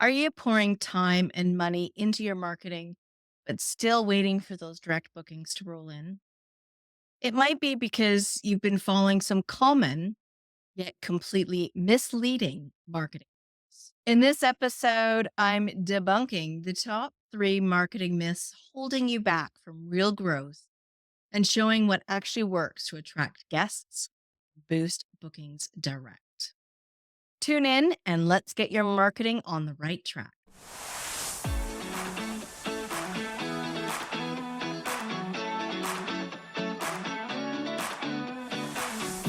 Are you pouring time and money into your marketing, but still waiting for those direct bookings to roll in? It might be because you've been following some common yet completely misleading marketing. In this episode, I'm debunking the top three marketing myths holding you back from real growth and showing what actually works to attract guests, boost bookings direct. Tune in and let's get your marketing on the right track.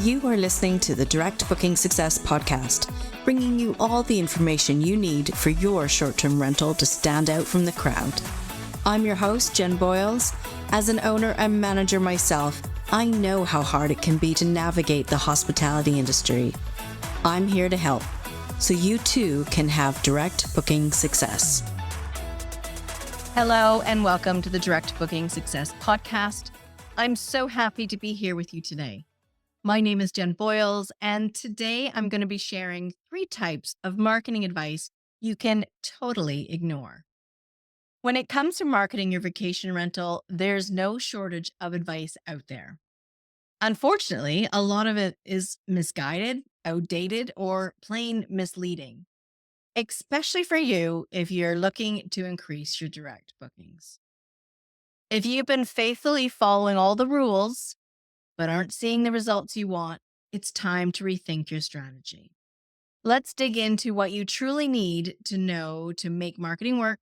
You are listening to the Direct Booking Success Podcast, bringing you all the information you need for your short-term rental to stand out from the crowd. I'm your host, Jen Boyles. As an owner and manager myself, I know how hard it can be to navigate the hospitality industry. I'm here to help, so you too can have direct booking success. Hello, and welcome to the Direct Booking Success Podcast. I'm so happy to be here with you today. My name is Jen Boyles, and today I'm going to be sharing 3 types of marketing advice you can totally ignore. When it comes to marketing your vacation rental, there's no shortage of advice out there. Unfortunately, a lot of it is misguided, outdated, or plain misleading, especially for you if you're looking to increase your direct bookings. If you've been faithfully following all the rules, but aren't seeing the results you want, it's time to rethink your strategy. Let's dig into what you truly need to know to make marketing work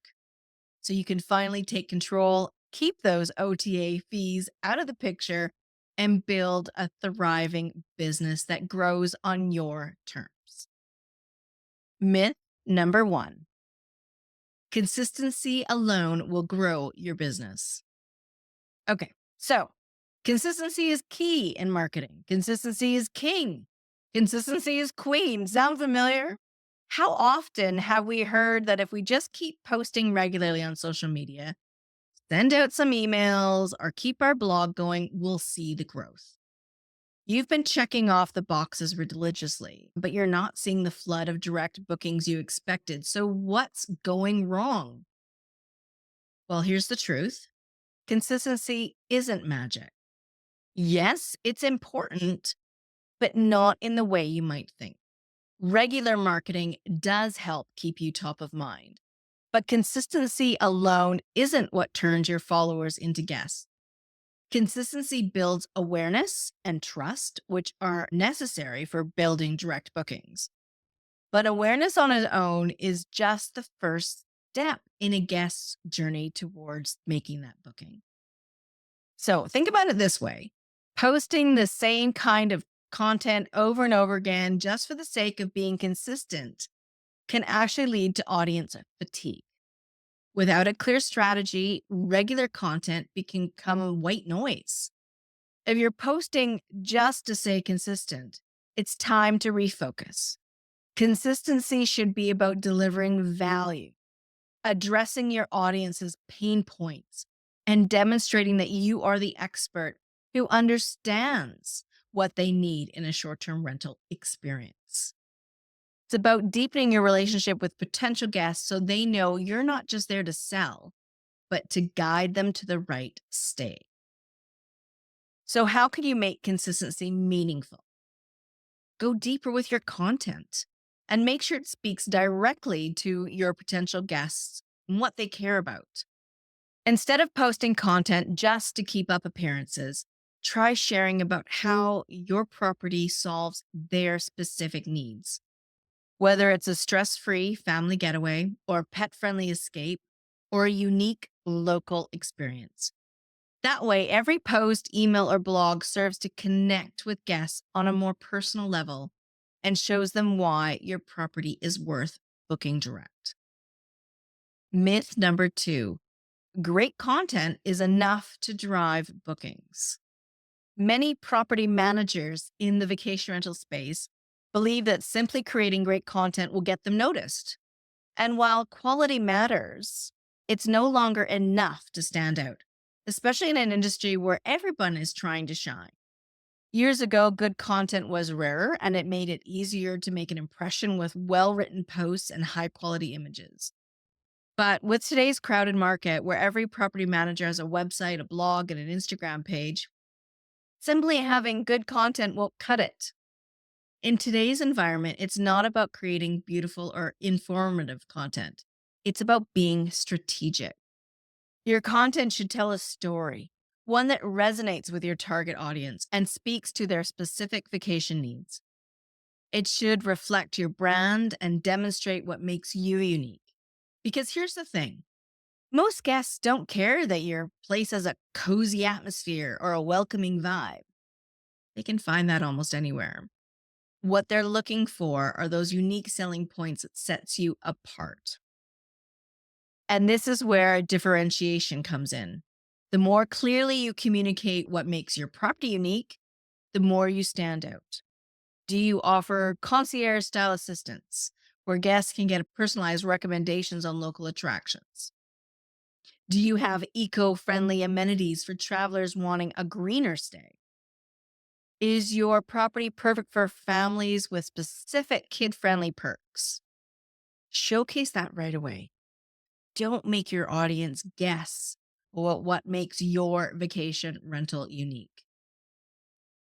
so you can finally take control, keep those OTA fees out of the picture, and build a thriving business that grows on your terms. Myth number 1: consistency alone will grow your business. Okay, so consistency is key in marketing. Consistency is king. Consistency is queen. Sound familiar? How often have we heard that if we just keep posting regularly on social media, send out some emails, or keep our blog going, we'll see the growth? You've been checking off the boxes religiously, but you're not seeing the flood of direct bookings you expected. So what's going wrong? Well, here's the truth. Consistency isn't magic. Yes, it's important, but not in the way you might think. Regular marketing does help keep you top of mind, but consistency alone isn't what turns your followers into guests. Consistency builds awareness and trust, which are necessary for building direct bookings. But awareness on its own is just the first step in a guest's journey towards making that booking. So think about it this way. Posting the same kind of content over and over again just for the sake of being consistent can actually lead to audience fatigue. Without a clear strategy, regular content can become white noise. If you're posting just to stay consistent, it's time to refocus. Consistency should be about delivering value, addressing your audience's pain points, and demonstrating that you are the expert who understands what they need in a short-term rental experience. It's about deepening your relationship with potential guests so they know you're not just there to sell, but to guide them to the right stay. So how can you make consistency meaningful? Go deeper with your content and make sure it speaks directly to your potential guests and what they care about. Instead of posting content just to keep up appearances, try sharing about how your property solves their specific needs. Whether it's a stress-free family getaway or pet-friendly escape or a unique local experience. That way, every post, email, or blog serves to connect with guests on a more personal level and shows them why your property is worth booking direct. Myth number 2: great content is enough to drive bookings. Many property managers in the vacation rental space believe that simply creating great content will get them noticed. And while quality matters, it's no longer enough to stand out, especially in an industry where everyone is trying to shine. Years ago, good content was rarer and it made it easier to make an impression with well written posts and high quality images. But with today's crowded market, where every property manager has a website, a blog, and an Instagram page, simply having good content won't cut it. In today's environment, it's not about creating beautiful or informative content, it's about being strategic. Your content should tell a story, one that resonates with your target audience and speaks to their specific vacation needs. It should reflect your brand and demonstrate what makes you unique. Because here's the thing, most guests don't care that your place has a cozy atmosphere or a welcoming vibe. They can find that almost anywhere. What they're looking for are those unique selling points that sets you apart. And this is where differentiation comes in. The more clearly you communicate what makes your property unique, the more you stand out. Do you offer concierge style assistance where guests can get personalized recommendations on local attractions? Do you have eco friendly amenities for travelers wanting a greener stay? Is your property perfect for families with specific kid friendly perks? Showcase that right away. Don't make your audience guess what makes your vacation rental unique.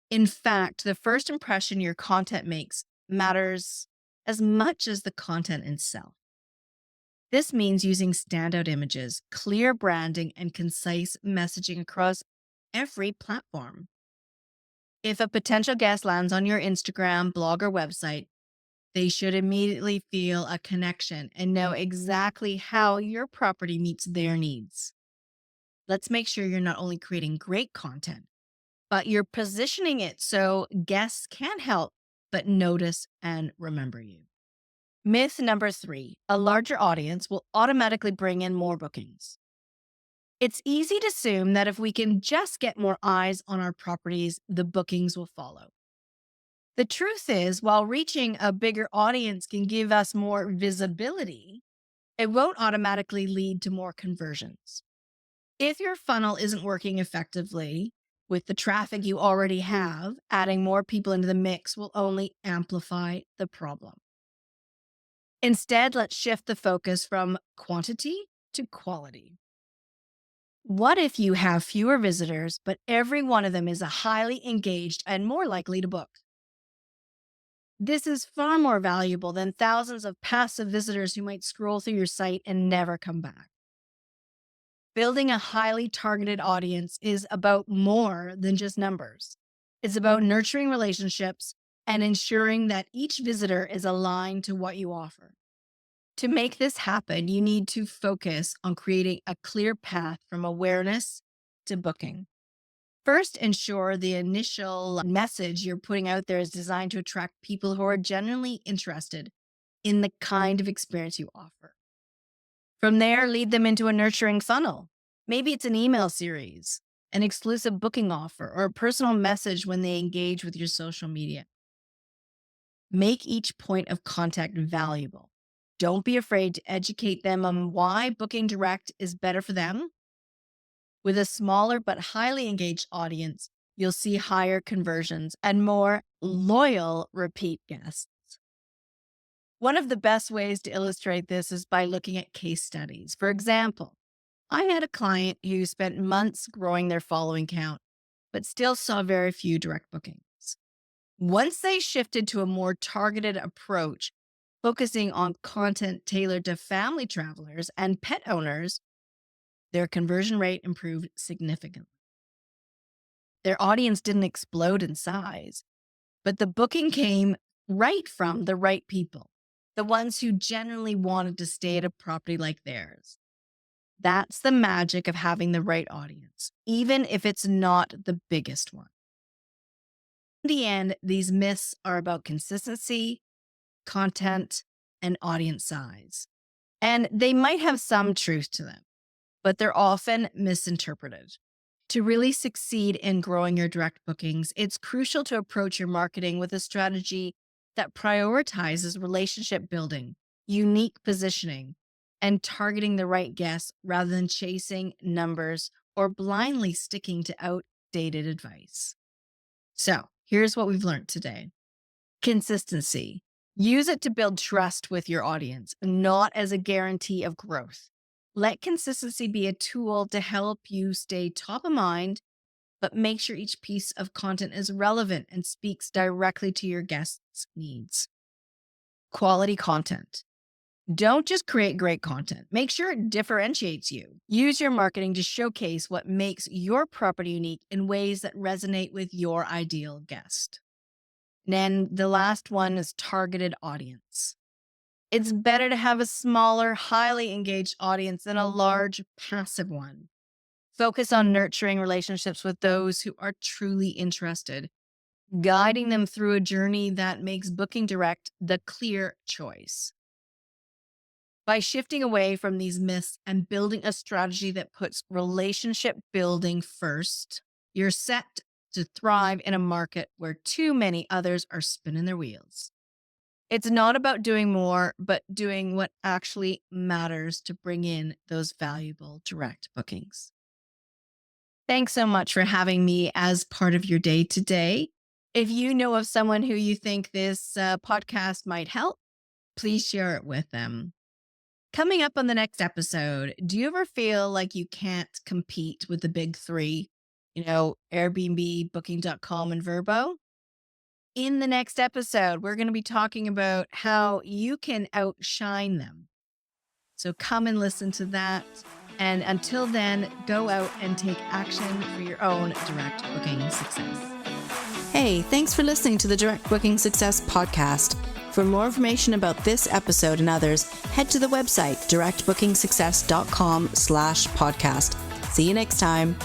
In fact, the first impression your content makes matters as much as the content itself. This means using standout images, clear branding, and concise messaging across every platform. If a potential guest lands on your Instagram, blog, or website, they should immediately feel a connection and know exactly how your property meets their needs. Let's make sure you're not only creating great content, but you're positioning it so guests can't help but notice and remember you. Myth number 3, a larger audience will automatically bring in more bookings. It's easy to assume that if we can just get more eyes on our properties, the bookings will follow. The truth is, while reaching a bigger audience can give us more visibility, it won't automatically lead to more conversions. If your funnel isn't working effectively with the traffic you already have, adding more people into the mix will only amplify the problem. Instead, let's shift the focus from quantity to quality. What if you have fewer visitors, but every one of them is a highly engaged and more likely to book? This is far more valuable than thousands of passive visitors who might scroll through your site and never come back. Building a highly targeted audience is about more than just numbers. It's about nurturing relationships and ensuring that each visitor is aligned to what you offer. To make this happen, you need to focus on creating a clear path from awareness to booking. First, ensure the initial message you're putting out there is designed to attract people who are genuinely interested in the kind of experience you offer. From there, lead them into a nurturing funnel. Maybe it's an email series, an exclusive booking offer, or a personal message when they engage with your social media. Make each point of contact valuable. Don't be afraid to educate them on why booking direct is better for them. With a smaller but highly engaged audience, you'll see higher conversions and more loyal repeat guests. One of the best ways to illustrate this is by looking at case studies. For example, I had a client who spent months growing their following count, but still saw very few direct bookings. Once they shifted to a more targeted approach, focusing on content tailored to family travelers and pet owners, their conversion rate improved significantly. Their audience didn't explode in size, but the booking came right from the right people, the ones who genuinely wanted to stay at a property like theirs. That's the magic of having the right audience, even if it's not the biggest one. In the end, these myths are about consistency, content, and audience size. And they might have some truth to them, but they're often misinterpreted. To really succeed in growing your direct bookings, it's crucial to approach your marketing with a strategy that prioritizes relationship building, unique positioning, and targeting the right guests rather than chasing numbers or blindly sticking to outdated advice. So, Here's what we've learned today. Consistency. Use it to build trust with your audience, not as a guarantee of growth. Let consistency be a tool to help you stay top of mind, but make sure each piece of content is relevant and speaks directly to your guests' needs. Quality content. Don't just create great content. Make sure it differentiates you. Use your marketing to showcase what makes your property unique in ways that resonate with your ideal guest. Then the last one is targeted audience. It's better to have a smaller, highly engaged audience than a large, passive one. Focus on nurturing relationships with those who are truly interested, guiding them through a journey that makes booking direct the clear choice. By shifting away from these myths and building a strategy that puts relationship building first, you're set to thrive in a market where too many others are spinning their wheels. It's not about doing more, but doing what actually matters to bring in those valuable direct bookings. Thanks so much for having me as part of your day today. If you know of someone who you think this podcast might help, please share it with them. Coming up on the next episode, do you ever feel like you can't compete with the big three? Airbnb, Booking.com, and Vrbo? In the next episode, we're going to be talking about how you can outshine them. So come and listen to that. And until then, go out and take action for your own direct booking success. Hey, thanks for listening to the Direct Booking Success podcast. For more information about this episode and others, head to the website directbookingsuccess.com/podcast. See you next time.